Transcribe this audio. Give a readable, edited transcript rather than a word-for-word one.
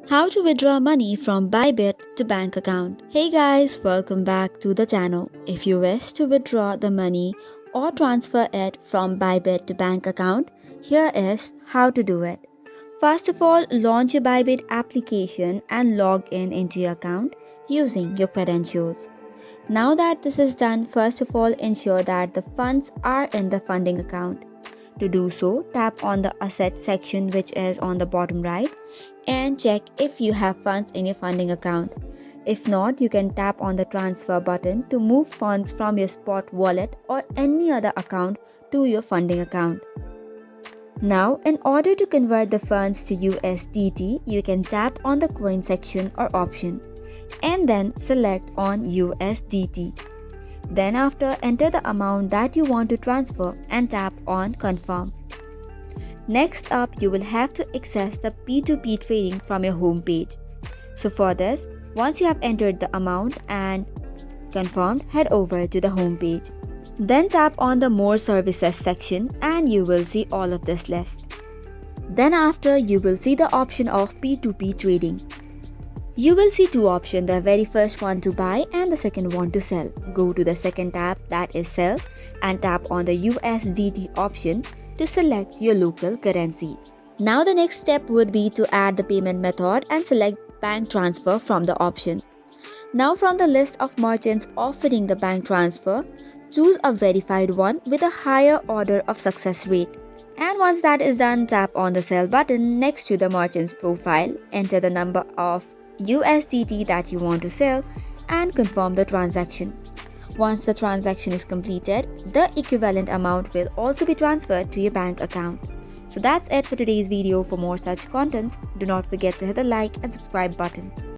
How to withdraw money from Bybit to bank account. Hey guys, welcome back to the channel. If you wish to withdraw the money or transfer it from Bybit to bank account, here is how to do it. First of all, launch your Bybit application and log in into your account using your credentials. Now that this is done, first of all ensure that the funds are in the funding account. To do so, tap on the Asset section which is on the bottom right and check if you have funds in your funding account. If not, you can tap on the Transfer button to move funds from your Spot wallet or any other account to your funding account. Now, in order to convert the funds to USDT, you can tap on the Coin section or option and then select on USDT. Then after, enter the amount that you want to transfer and tap on Confirm. Next up, you will have to access the P2P trading from your home page. So for this, once you have entered the amount and confirmed, head over to the home page. Then tap on the More Services section and you will see all of this list. Then after, you will see the option of P2P trading. You will see two options, the very first one to buy and the second one to sell. Go to the second tab, that is sell, and tap on the USDT option to select your local currency. Now the next step would be to add the payment method and select bank transfer from the option. Now from the list of merchants offering the bank transfer, choose a verified one with a higher order of success rate. And once that is done, tap on the sell button next to the merchant's profile, enter the number of USDT that you want to sell and confirm the transaction. Once the transaction is completed, the equivalent amount will also be transferred to your bank account. So that's it for today's video. For more such contents, do not forget to hit the like and subscribe button.